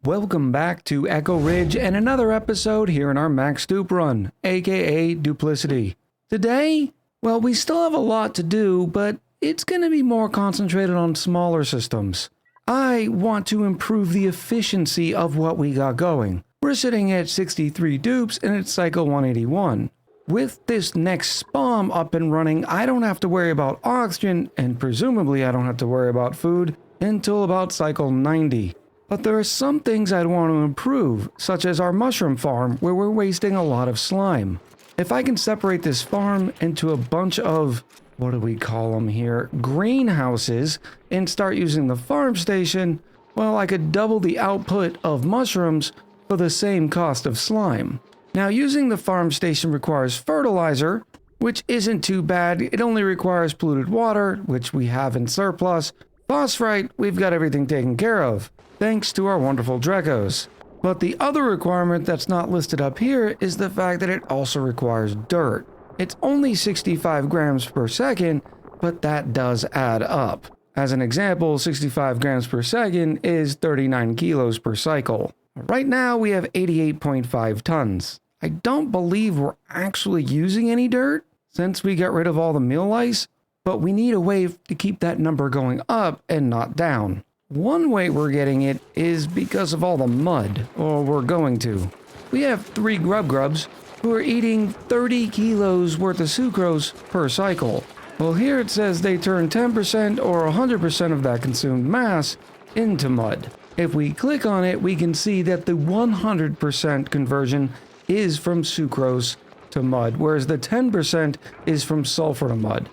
Welcome back to Echo Ridge and another episode here in our Max Dupe run, aka Duplicity. Today, well, we still have a lot to do, but it's going to be more concentrated on smaller systems. I want to improve the efficiency of what we got going. We're sitting at 63 dupes and it's cycle 181. With this next spawn up and running, I don't have to worry about oxygen, and presumably I don't have to worry about food until about cycle 90. But there are some things I'd want to improve, such as our mushroom farm, where we're wasting a lot of slime. If I can separate this farm into a bunch of, what do we call them here, greenhouses, and start using the farm station, well, I could double the output of mushrooms for the same cost of slime. Now, using the farm station requires fertilizer, which isn't too bad. It only requires polluted water, which we have in surplus. Phosphorite, we've got everything taken care of, thanks to our wonderful Drecos. But the other requirement that's not listed up here is the fact that it also requires dirt. It's only 65 grams per second, but that does add up. As an example, 65 grams per second is 39 kilos per cycle. Right now, we have 88.5 tons. I don't believe we're actually using any dirt since we got rid of all the meal lice, but we need a way to keep that number going up and not down. One way we're getting it is because of all the mud, or we're going to. We have 3 grubs who are eating 30 kilos worth of sucrose per cycle. Well, here it says they turn 10% or 100% of that consumed mass into mud. If we click on it, we can see that the 100% conversion is from sucrose to mud, whereas the 10% is from sulfur to mud.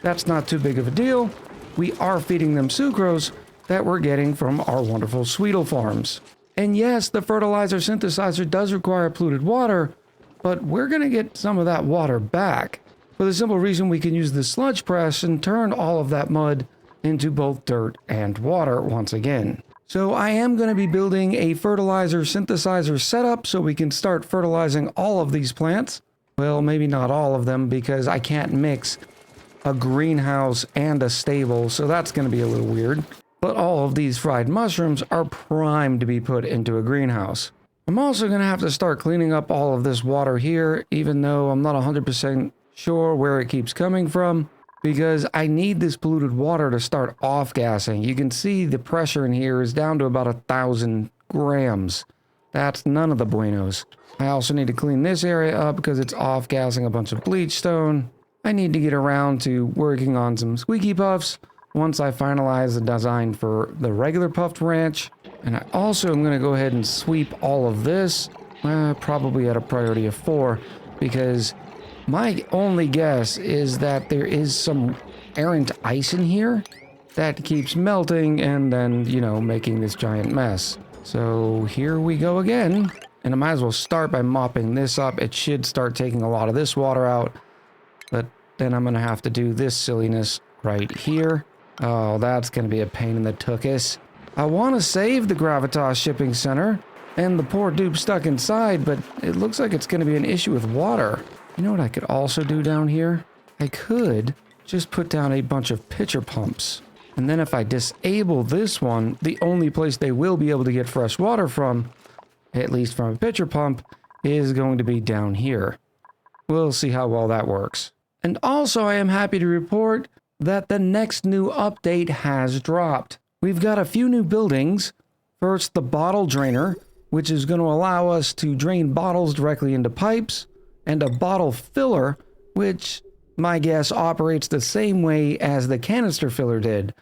That's not too big of a deal. We are feeding them sucrose that we're getting from our wonderful Sweetle farms. And yes, the fertilizer synthesizer does require polluted water, but we're going to get some of that water back for the simple reason we can use the sludge press and turn all of that mud into both dirt and water once again. So I am going to be building a fertilizer synthesizer setup so we can start fertilizing all of these plants. Well, maybe not all of them because I can't mix a greenhouse and a stable, so that's going to be a little weird. But all of these fried mushrooms are primed to be put into a greenhouse. I'm also going to have to start cleaning up all of this water here, even though I'm not 100% sure where it keeps coming from, because I need this polluted water to start off-gassing. You can see the pressure in here is down to about 1,000 grams. That's none of the buenos. I also need to clean this area up because it's off-gassing a bunch of bleach stone. I need to get around to working on some squeaky puffs once I finalize the design for the regular puffed ranch. And I also am going to go ahead and sweep all of this, probably at a priority of 4, because my only guess is that there is some errant ice in here that keeps melting and then, making this giant mess. So here we go again. And I might as well start by mopping this up. It should start taking a lot of this water out. But then I'm going to have to do this silliness right here. Oh, that's going to be a pain in the tuchus. I want to save the Gravitas shipping center and the poor dupe stuck inside, but it looks like it's going to be an issue with water. You know what I could also do down here? I could just put down a bunch of pitcher pumps. And then if I disable this one, the only place they will be able to get fresh water from, at least from a pitcher pump, is going to be down here. We'll see how well that works. And also I am happy to report that the next new update has dropped. We've got a few new buildings. First, the bottle drainer, which is going to allow us to drain bottles directly into pipes, and a bottle filler, which my guess operates the same way as the canister filler did.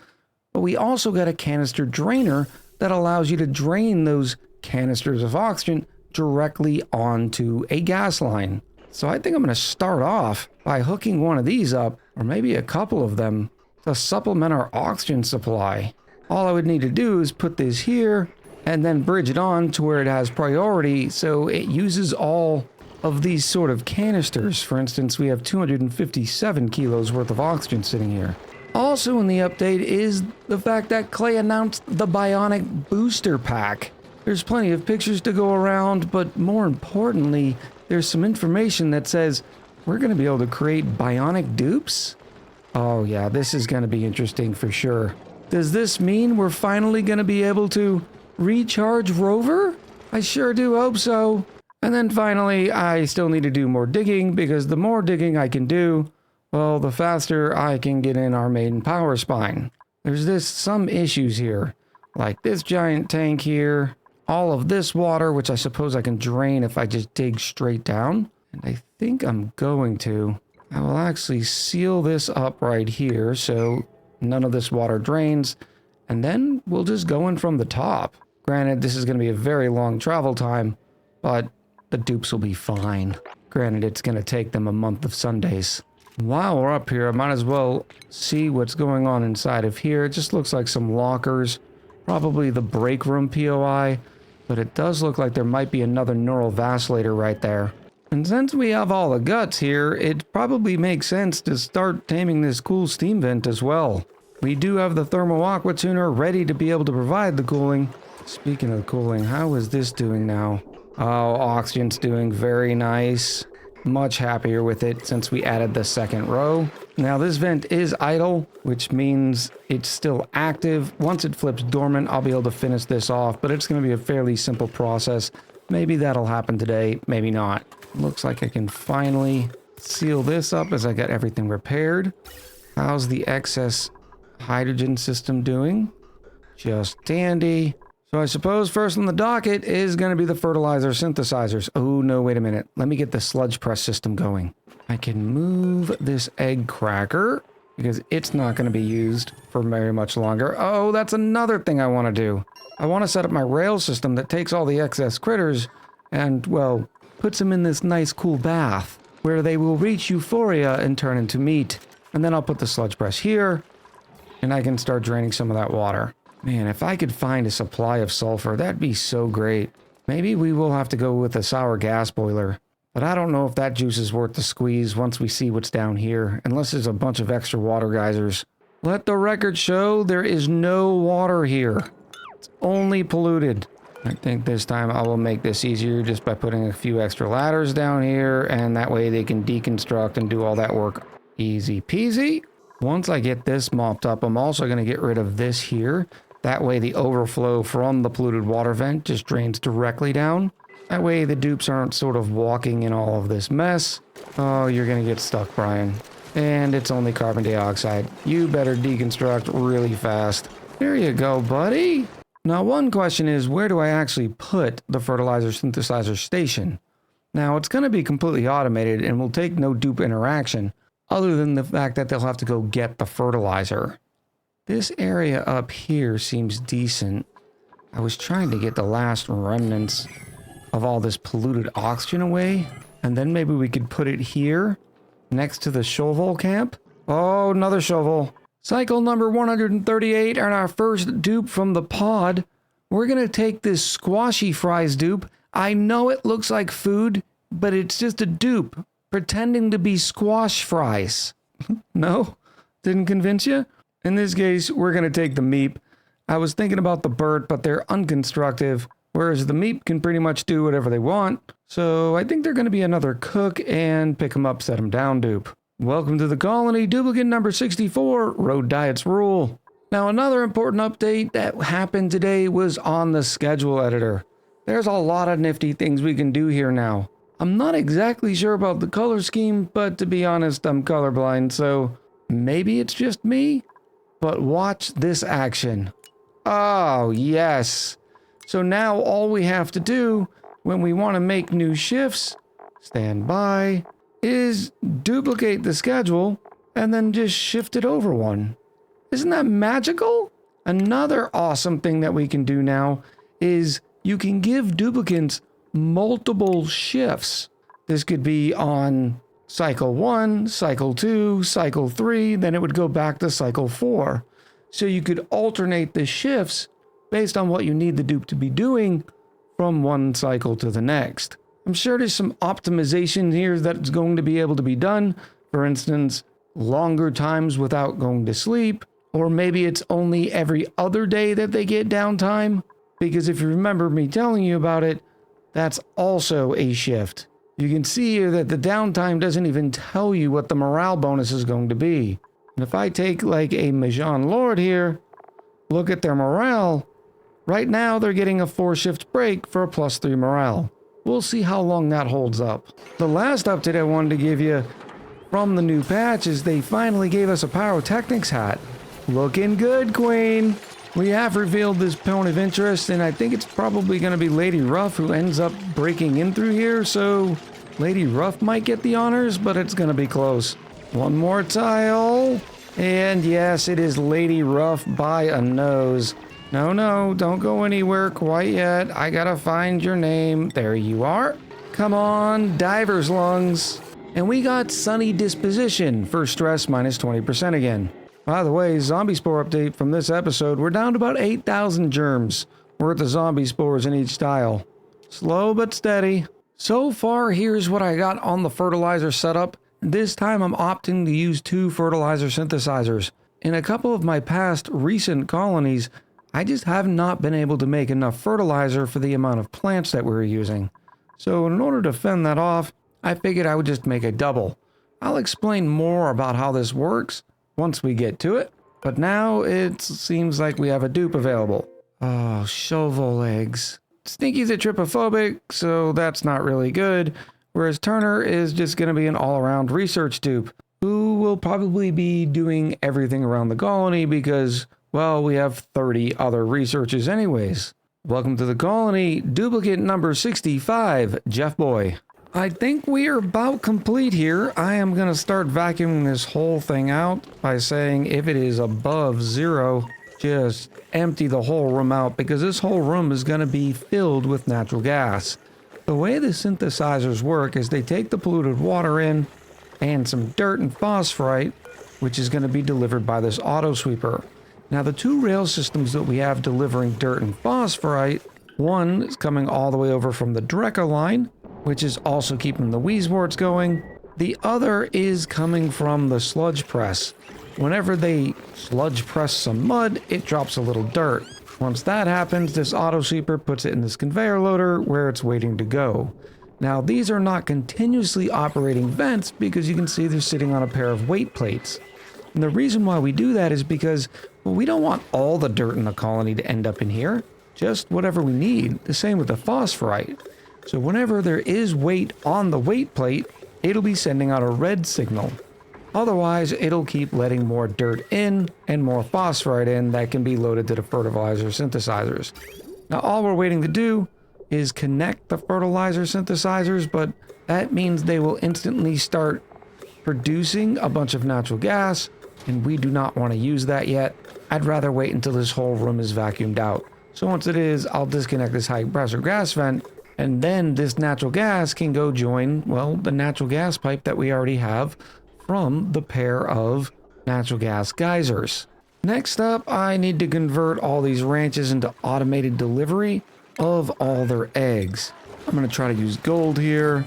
But we also got a canister drainer that allows you to drain those canisters of oxygen directly onto a gas line. So I think I'm going to start off by hooking one of these up, or maybe a couple of them, to supplement our oxygen supply. All I would need to do is put this here and then bridge it on to where it has priority so it uses all of these sort of canisters. For instance, we have 257 kilos worth of oxygen sitting here. Also in the update is the fact that Clay announced the Bionic Booster Pack. There's plenty of pictures to go around, but more importantly, there's some information that says we're going to be able to create bionic dupes. Oh yeah, this is going to be interesting for sure. Does this mean we're finally going to be able to recharge rover? I sure do hope so. And then finally, I still need to do more digging, because the more digging I can do, well, the faster I can get in our maiden power spine. There's some issues here, like this giant tank here, all of this water, which I suppose I can drain if I just dig straight down. And I think I'm going to. I will actually seal this up right here so none of this water drains, and then we'll just go in from the top. Granted, this is going to be a very long travel time, but the dupes will be fine. Granted, it's going to take them a month of Sundays. While we're up here, I might as well see what's going on inside of here. It just looks like some lockers, probably the break room POI, but it does look like there might be another neural vacillator right there. And since we have all the guts here, it probably makes sense to start taming this cool steam vent as well. We do have the thermal aqua tuner ready to be able to provide the cooling. Speaking of cooling, how is this doing now? Oh, oxygen's doing very nice. Much happier with it since we added the second row. Now this vent is idle, which means it's still active. Once it flips dormant, I'll be able to finish this off, but it's going to be a fairly simple process. Maybe that'll happen today, maybe not. Looks like I can finally seal this up as I get everything repaired. How's the excess hydrogen system doing? Just dandy. So I suppose first on the docket is going to be the fertilizer synthesizers. Oh, no, wait a minute. Let me get the sludge press system going. I can move this egg cracker because it's not going to be used for very much longer. Oh, that's another thing I want to do. I want to set up my rail system that takes all the excess critters and, well, puts them in this nice cool bath where they will reach euphoria and turn into meat. And then I'll put the sludge press here and I can start draining some of that water. Man, if I could find a supply of sulfur, that'd be so great. Maybe we will have to go with a sour gas boiler. But I don't know if that juice is worth the squeeze once we see what's down here, unless there's a bunch of extra water geysers. Let the record show there is no water here. It's only polluted. I think this time I will make this easier just by putting a few extra ladders down here, and that way they can deconstruct and do all that work. Easy peasy. Once I get this mopped up, I'm also going to get rid of this here. That way the overflow from the polluted water vent just drains directly down. That way the dupes aren't sort of walking in all of this mess. Oh, you're going to get stuck, Brian. And it's only carbon dioxide. You better deconstruct really fast. There you go, buddy. Now, one question is, where do I actually put the fertilizer synthesizer station? Now, it's going to be completely automated and will take no dupe interaction, other than the fact that they'll have to go get the fertilizer. This area up here seems decent. I was trying to get the last remnants of all this polluted oxygen away, and then maybe we could put it here, next to the shovel camp. Oh, another shovel. Cycle number 138 and our first dupe from the pod. We're going to take this squashy fries dupe. I know it looks like food, but it's just a dupe pretending to be squash fries. No? Didn't convince you? In this case, we're going to take the meep. I was thinking about the bird, but they're unconstructive, whereas the meep can pretty much do whatever they want. So I think they're going to be another cook and pick them up, set them down dupe. Welcome to the colony, duplicate number 64, road diets rule. Now, another important update that happened today was on the schedule editor. There's a lot of nifty things we can do here now. I'm not exactly sure about the color scheme, but to be honest, I'm colorblind, so maybe it's just me. But watch this action. Oh, yes. So now all we have to do when we want to make new shifts, stand by, is duplicate the schedule and then just shift it over one. Isn't that magical? Another awesome thing that we can do now is you can give duplicates multiple shifts. This could be on cycle 1, cycle 2, cycle 3, then it would go back to cycle 4. So you could alternate the shifts based on what you need the dupe to be doing from one cycle to the next. I'm sure there's some optimization here that's going to be able to be done. For instance, longer times without going to sleep, or maybe it's only every other day that they get downtime. Because if you remember me telling you about it, that's also a shift. You can see here that the downtime doesn't even tell you what the morale bonus is going to be. And if I take like a Majan Lord here, look at their morale, Right now, they're getting a 4-shift break for a +3 morale. We'll see how long that holds up. The last update I wanted to give you from the new patch is they finally gave us a Pyrotechnics hat. Looking good, Queen! We have revealed this point of interest, and I think it's probably going to be Lady Ruff who ends up breaking in through here, so Lady Ruff might get the honors, but it's going to be close. One more tile, and yes, it is Lady Ruff by a nose. No, don't go anywhere quite yet. I gotta find your name. There you are. Come on, Diver's Lungs. And we got Sunny Disposition for stress -20% again. By the way, zombie spore update from this episode, we're down to about 8,000 germs worth of zombie spores in each tile. Slow but steady. So far, here's what I got on the fertilizer setup. This time I'm opting to use 2 fertilizer synthesizers. In a couple of my past recent colonies, I just have not been able to make enough fertilizer for the amount of plants that we were using. So in order to fend that off, I figured I would just make a double. I'll explain more about how this works once we get to it, but now it seems like we have a dupe available. Oh, shovel eggs. Stinky's a trypophobic, so that's not really good, whereas Turner is just going to be an all-around research dupe, who will probably be doing everything around the colony because, well, we have 30 other researchers anyways. Welcome to the colony, duplicate number 65, Jeff Boy. I think we are about complete here. I am going to start vacuuming this whole thing out by saying if it is above 0, just empty the whole room out because this whole room is going to be filled with natural gas. The way the synthesizers work is they take the polluted water in and some dirt and phosphorite, which is going to be delivered by this auto sweeper. Now the 2 rail systems that we have delivering dirt and phosphorite, one is coming all the way over from the Dreca line, which is also keeping the Wheezeworts going. The other is coming from the sludge press. Whenever they sludge press some mud, it drops a little dirt. Once that happens, this auto sweeper puts it in this conveyor loader where it's waiting to go. Now these are not continuously operating vents because you can see they're sitting on a pair of weight plates. And the reason why we do that is because, well, we don't want all the dirt in the colony to end up in here, just whatever we need. The same with the phosphorite. So whenever there is weight on the weight plate, it'll be sending out a red signal. Otherwise, it'll keep letting more dirt in and more phosphorite in that can be loaded to the fertilizer synthesizers. Now all we're waiting to do is connect the fertilizer synthesizers, but that means they will instantly start producing a bunch of natural gas, and we do not want to use that yet. I'd rather wait until this whole room is vacuumed out. So once it is, I'll disconnect this high pressure gas vent, and then this natural gas can go join, well, the natural gas pipe that we already have from the pair of natural gas geysers. Next up, I need to convert all these ranches into automated delivery of all their eggs. I'm going to try to use gold here.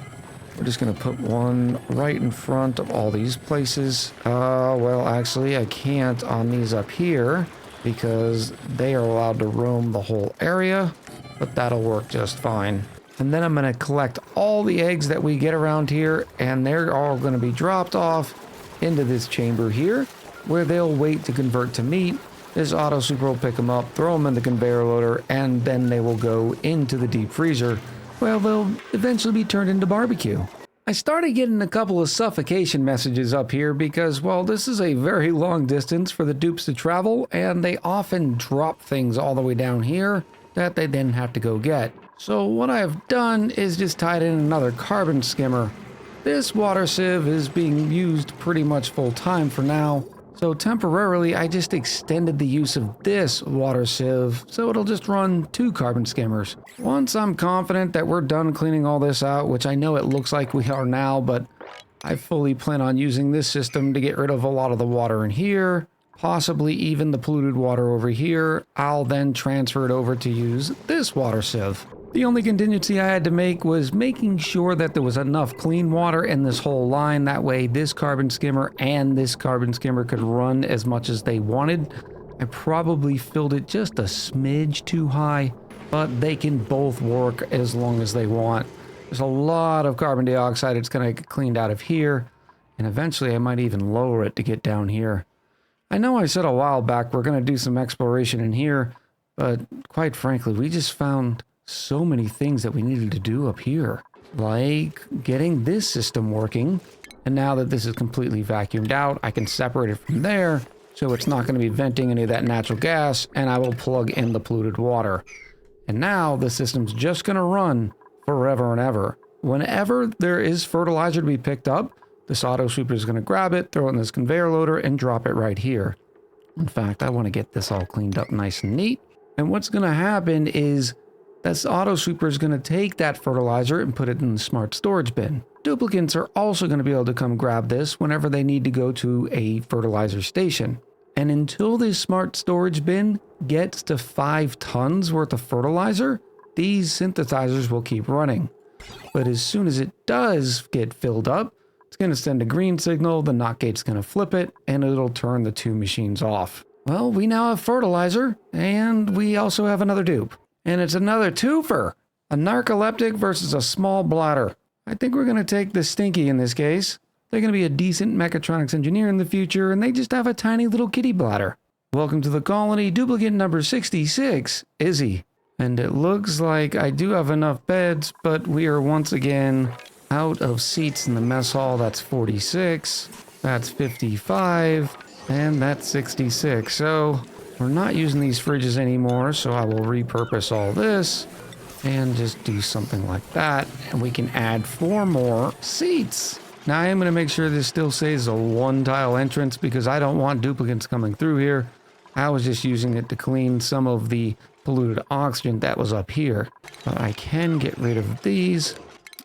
We're just going to put one right in front of all these places. Well, actually, I can't on these up here because they are allowed to roam the whole area, but that'll work just fine. And then I'm going to collect all the eggs that we get around here, and they're all going to be dropped off into this chamber here, where they'll wait to convert to meat. This auto super will pick them up, throw them in the conveyor loader, and then they will go into the deep freezer. Well, they'll eventually be turned into barbecue. I started getting a couple of suffocation messages up here because, well, this is a very long distance for the dupes to travel, and they often drop things all the way down here that they then have to go get. So what I have done is just tied in another carbon skimmer. This water sieve is being used pretty much full time for now, so temporarily I just extended the use of this water sieve so it'll just run 2 carbon skimmers. Once I'm confident that we're done cleaning all this out, which I know it looks like we are now, but I fully plan on using this system to get rid of a lot of the water in here, possibly even the polluted water over here. I'll then transfer it over to use this water sieve. The only contingency I had to make was making sure that there was enough clean water in this whole line. That way this carbon skimmer and this carbon skimmer could run as much as they wanted. I probably filled it just a smidge too high, but they can both work as long as they want. There's a lot of carbon dioxide that's going to get cleaned out of here, and eventually I might even lower it to get down here. I know I said a while back we're going to do some exploration in here, But quite frankly, we just found so many things that we needed to do up here. Like getting this system working. And now that this is completely vacuumed out, I can separate it from there. So it's not going to be venting any of that natural gas. And I will plug in the polluted water. And now the system's just going to run forever and ever. Whenever there is fertilizer to be picked up, this auto sweeper is going to grab it, throw it in this conveyor loader, and drop it right here. In fact, I want to get this all cleaned up nice and neat. And what's going to happen is this auto sweeper is going to take that fertilizer and put it in the smart storage bin. Duplicants are also going to be able to come grab this whenever they need to go to a fertilizer station. And until this smart storage bin gets to 5 tons worth of fertilizer, these synthesizers will keep running. But as soon as it does get filled up, it's going to send a green signal, the knock gate's going to flip it, and it'll turn the 2 machines off. Well, we now have fertilizer, and we also have another dupe. And it's another twofer! A narcoleptic versus a small bladder. I think we're going to take the stinky in this case. They're going to be a decent mechatronics engineer in the future, and they just have a tiny little kitty bladder. Welcome to the colony, duplicate number 66, Izzy. And it looks like I do have enough beds, but we are once again out of seats in the mess hall. That's 46, that's 55, and that's 66. So we're not using these fridges anymore, so I will repurpose all this and just do something like that. And we can add 4 more seats. Now I am going to make sure this still stays a 1-tile entrance because I don't want duplicates coming through here. I was just using it to clean some of the polluted oxygen that was up here. But I can get rid of these.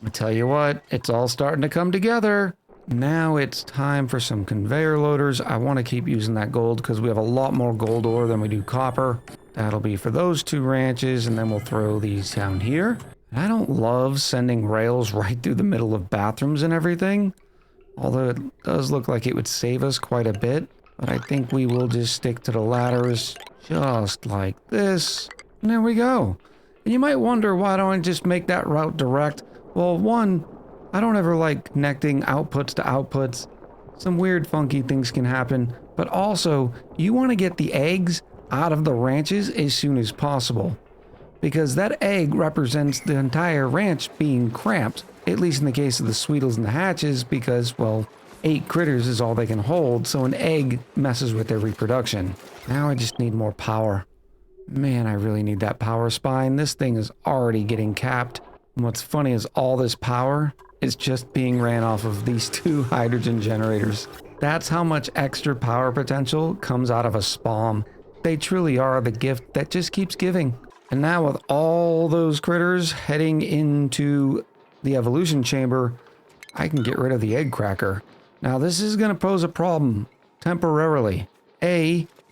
I tell you what, it's all starting to come together. Now it's time for some conveyor loaders. I want to keep using that gold because we have a lot more gold ore than we do copper. That'll be for those 2 ranches, and then we'll throw these down here. I don't love sending rails right through the middle of bathrooms and everything, although it does look like it would save us quite a bit. But I think we will just stick to the ladders just like this. And there we go. And you might wonder, why don't I just make that route direct? Well, one, I don't ever like connecting outputs to outputs. Some weird funky things can happen. But also, you want to get the eggs out of the ranches as soon as possible. Because that egg represents the entire ranch being cramped, at least in the case of the Sweetles and the Hatches, because, well, 8 critters is all they can hold, so an egg messes with their reproduction. Now I just need more power. Man, I really need that power spine. This thing is already getting capped. And what's funny is all this power is just being ran off of these 2 hydrogen generators. That's how much extra power potential comes out of a spawn. They truly are the gift that just keeps giving. And now with all those critters heading into the evolution chamber, I can get rid of the egg cracker. Now this is going to pose a problem temporarily.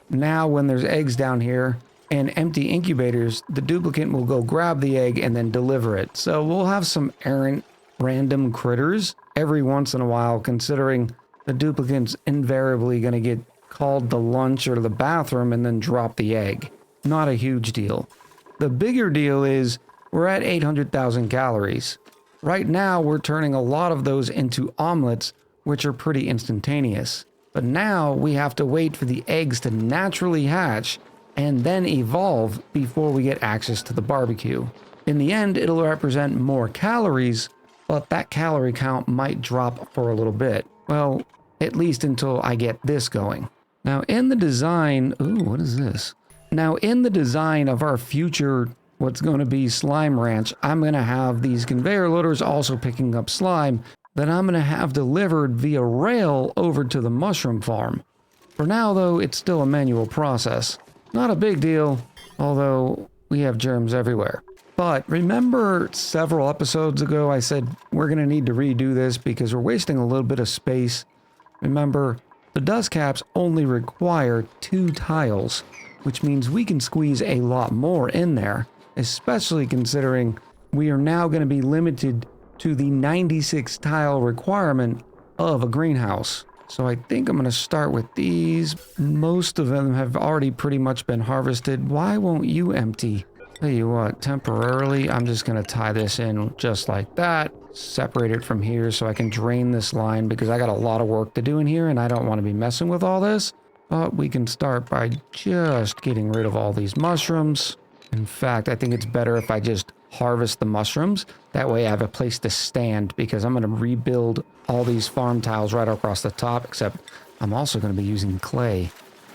Now when there's eggs down here and empty incubators, the duplicate will go grab the egg and then deliver it. So we'll have some errant random critters every once in a while, considering the duplicate's invariably going to get called to lunch or to the bathroom and then drop the egg. Not a huge deal. The bigger deal is we're at 800,000 calories. Right now, we're turning a lot of those into omelets, which are pretty instantaneous. But now we have to wait for the eggs to naturally hatch and then evolve before we get access to the barbecue. In the end, it'll represent more calories, but that calorie count might drop for a little bit. Well, at least until I get this going. Now in the design, ooh, what is this? Now in the design of our future, what's going to be slime ranch, I'm going to have these conveyor loaders also picking up slime that I'm going to have delivered via rail over to the mushroom farm. For now though, it's still a manual process. Not a big deal, although we have germs everywhere. But remember several episodes ago I said we're going to need to redo this because we're wasting a little bit of space. Remember, the dust caps only require 2 tiles, which means we can squeeze a lot more in there, especially considering we are now going to be limited to the 96 tile requirement of a greenhouse. So I think I'm going to start with these. Most of them have already pretty much been harvested. Why won't you empty? Tell you what, temporarily, I'm just going to tie this in just like that. Separate it from here so I can drain this line because I got a lot of work to do in here and I don't want to be messing with all this. But we can start by just getting rid of all these mushrooms. In fact, I think it's better if I just harvest the mushrooms. That way I have a place to stand, because I'm going to rebuild all these farm tiles right across the top, except I'm also going to be using clay.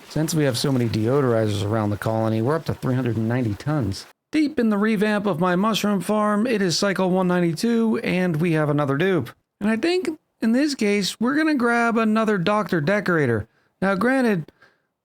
Since we have so many deodorizers around the colony, we're up to 390 tons. Deep in the revamp of my mushroom farm, it is cycle 192, and we have another dupe. And I think in this case, we're going to grab another doctor decorator. Now granted,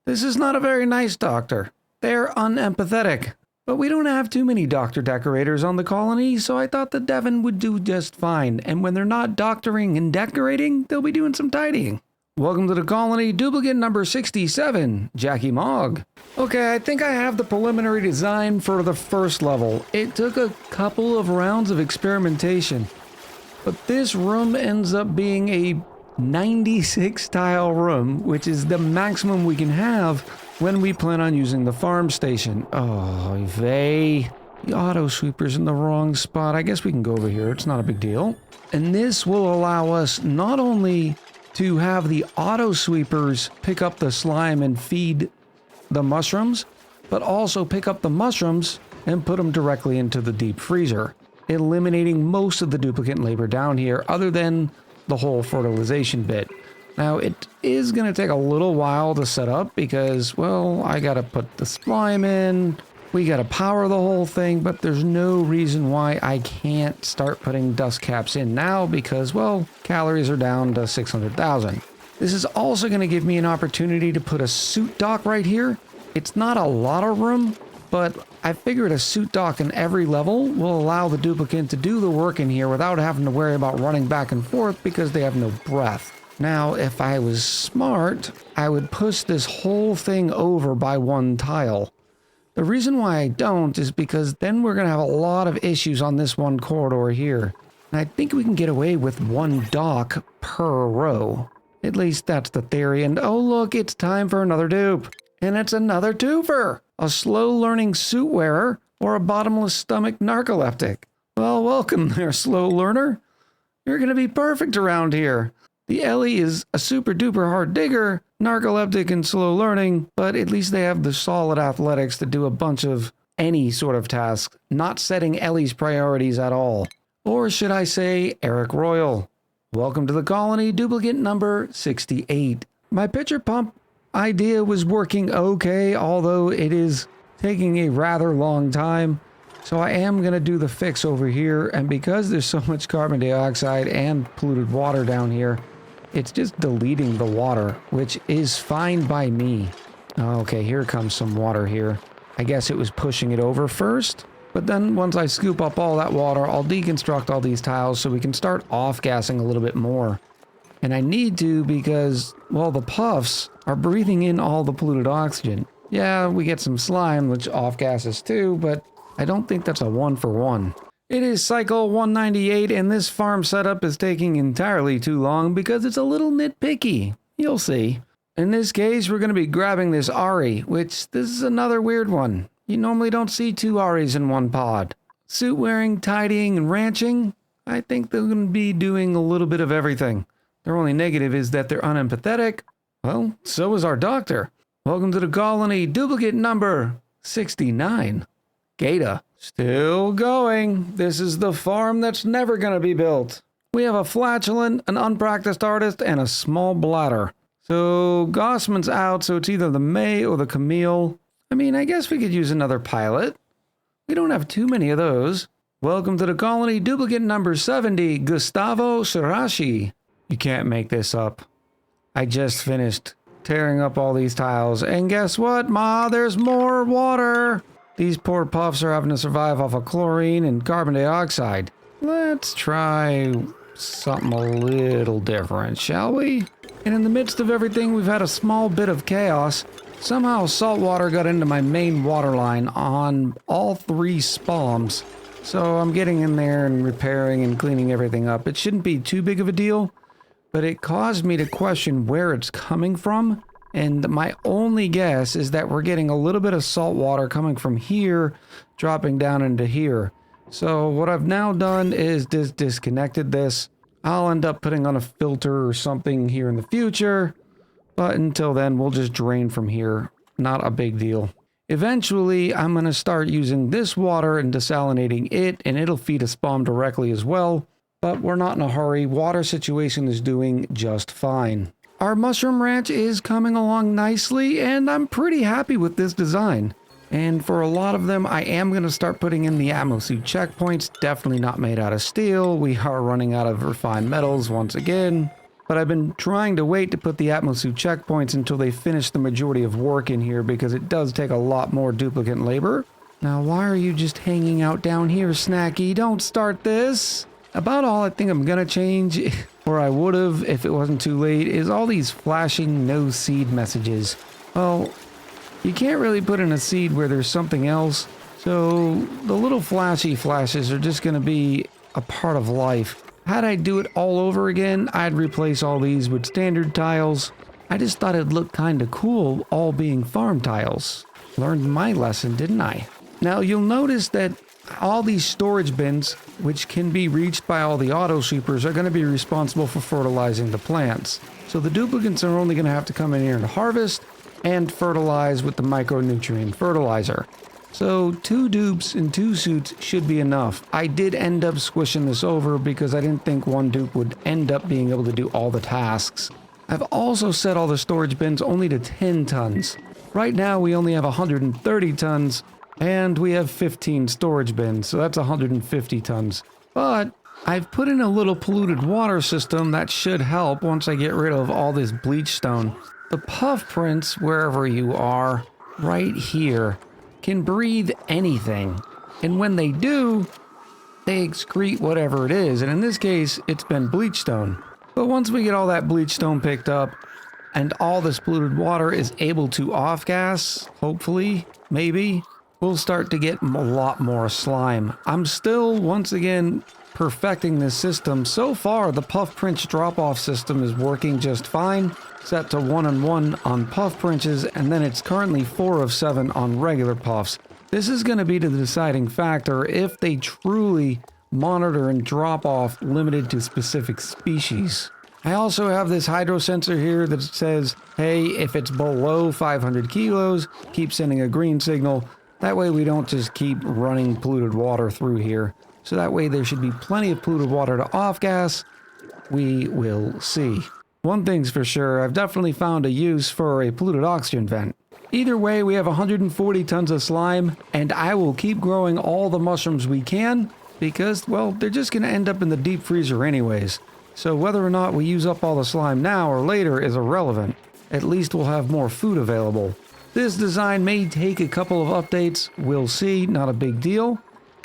this is not a very nice doctor. They're unempathetic. But we don't have too many doctor decorators on the colony, so I thought the Devon would do just fine. And when they're not doctoring and decorating, they'll be doing some tidying. Welcome to the colony, duplicate number 67, Jackie Mogg. Okay, I think I have the preliminary design for the first level. It took a couple of rounds of experimentation, but this room ends up being a 96 tile room, which is the maximum we can have when we plan on using the farm station. Oh, the auto sweeper's in the wrong spot. I guess we can go over here. It's not a big deal. And this will allow us not only to have the auto sweepers pick up the slime and feed the mushrooms, but also pick up the mushrooms and put them directly into the deep freezer, eliminating most of the duplicate labor down here other than the whole fertilization bit. Now, it is going to take a little while to set up because, well, I got to put the slime in, we got to power the whole thing, but there's no reason why I can't start putting dust caps in now because, well, calories are down to 600,000. This is also going to give me an opportunity to put a suit dock right here. It's not a lot of room, but I figured a suit dock in every level will allow the duplicant to do the work in here without having to worry about running back and forth because they have no breath. Now, if I was smart, I would push this whole thing over by one tile. The reason why I don't is because then we're going to have a lot of issues on this one corridor here. And I think we can get away with one dock per row. At least that's the theory. And oh look, it's time for another dupe. And it's another twofer. A slow-learning suit wearer or a bottomless stomach narcoleptic. Well, welcome there, slow learner. You're going to be perfect around here. The Ellie is a super-duper hard digger, narcoleptic and slow learning, but at least they have the solid athletics to do a bunch of any sort of task, not setting Ellie's priorities at all. Or should I say, Eric Royal. Welcome to the colony, duplicate number 68. My pitcher pump idea was working okay, although it is taking a rather long time. So I am going to do the fix over here, and because there's so much carbon dioxide and polluted water down here, it's just deleting the water, which is fine by me. Okay, here comes some water here. I guess it was pushing it over first, but then once I scoop up all that water, I'll deconstruct all these tiles so we can start off-gassing a little bit more. And I need to because, well, the puffs are breathing in all the polluted oxygen. Yeah, we get some slime, which off-gasses too, but I don't think that's a one-for-one. It is cycle 198, and this farm setup is taking entirely too long because it's a little nitpicky. You'll see. In this case, we're going to be grabbing this Ari, which this is another weird one. You normally don't see two Aris in one pod. Suit wearing, tidying, and ranching, I think they're going to be doing a little bit of everything. Their only negative is that they're unempathetic. Well, so is our doctor. Welcome to the colony, duplicate number 69. Gata. Still going. This is the farm that's never going to be built. We have a flatulent, an unpracticed artist, and a small bladder. So Gossman's out, so it's either the May or the Camille. I mean, I guess we could use another pilot. We don't have too many of those. Welcome to the colony, duplicate number 70, Gustavo Sirashi. You can't make this up. I just finished tearing up all these tiles, and guess what, Ma? There's more water! These poor puffs are having to survive off of chlorine and carbon dioxide. Let's try something a little different, shall we? And in the midst of everything, we've had a small bit of chaos. Somehow salt water got into my main water line on all three spawns. So I'm getting in there and repairing and cleaning everything up. It shouldn't be too big of a deal, but it caused me to question where it's coming from. And my only guess is that we're getting a little bit of salt water coming from here, dropping down into here. So what I've now done is disconnected this. I'll end up putting on a filter or something here in the future. But until then, we'll just drain from here. Not a big deal. Eventually, I'm going to start using this water and desalinating it, and it'll feed a spawn directly as well. But we're not in a hurry. Water situation is doing just fine. Our mushroom ranch is coming along nicely, and I'm pretty happy with this design. And for a lot of them, I am going to start putting in the atmosuit checkpoints. Definitely not made out of steel. We are running out of refined metals once again. But I've been trying to wait to put the atmosuit checkpoints until they finish the majority of work in here, because it does take a lot more duplicate labor. Now, why are you just hanging out down here, Snacky? Don't start this! About all I think I'm going to change, or I would have if it wasn't too late, is all these flashing no seed messages. Well, you can't really put in a seed where there's something else, so the little flashy flashes are just going to be a part of life. Had I do it all over again, I'd replace all these with standard tiles. I just thought it'd look kinda cool, all being farm tiles. Learned my lesson, didn't I? Now you'll notice that all these storage bins, which can be reached by all the auto sweepers, are gonna be responsible for fertilizing the plants. So the duplicates are only gonna have to come in here and harvest and fertilize with the micronutrient fertilizer. So 2 dupes and 2 suits should be enough. I did end up squishing this over because I didn't think 1 dupe would end up being able to do all the tasks. I've also set all the storage bins only to 10 tons. Right now we only have 130 tons and we have 15 storage bins, so that's 150 tons. But I've put in a little polluted water system that should help once I get rid of all this bleach stone. The puff prints, wherever you are, right here, can breathe anything, and when they do, they excrete whatever it is, and in this case, it's been bleach stone. But once we get all that bleach stone picked up, and all this polluted water is able to off-gas, hopefully, maybe, we'll start to get a lot more slime. I'm still, once again, perfecting this system. So far, the puff prints drop-off system is working just fine. Set to 1 and 1 on puff princes, and then it's currently 4 of 7 on regular puffs. This is going to be the deciding factor if they truly monitor and drop off limited to specific species. I also have this hydro sensor here that says, hey, if it's below 500 kilos, keep sending a green signal. That way we don't just keep running polluted water through here. So that way there should be plenty of polluted water to off-gas. We will see. One thing's for sure, I've definitely found a use for a polluted oxygen vent. Either way, we have 140 tons of slime, and I will keep growing all the mushrooms we can, because, well, they're just going to end up in the deep freezer anyways. So whether or not we use up all the slime now or later is irrelevant. At least we'll have more food available. This design may take a couple of updates, we'll see, not a big deal.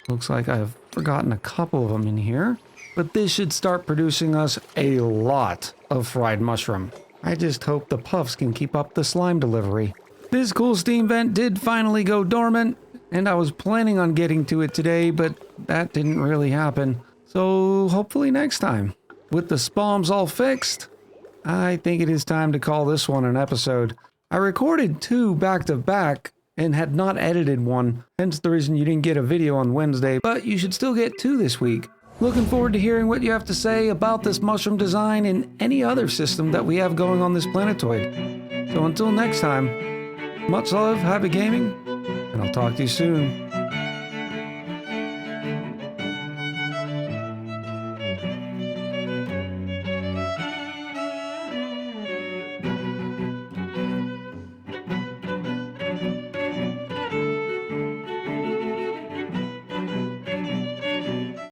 Looks like I've forgotten a couple of them in here. But this should start producing us a lot of fried mushroom. I just hope the puffs can keep up the slime delivery. This cool steam vent did finally go dormant, and I was planning on getting to it today, but that didn't really happen. So hopefully next time. With the spawns all fixed, I think it is time to call this one an episode. I recorded 2 back-to-back and had not edited one, hence the reason you didn't get a video on Wednesday, but you should still get 2 this week. Looking forward to hearing what you have to say about this mushroom design and any other system that we have going on this planetoid. So until next time, much love, happy gaming, and I'll talk to you soon.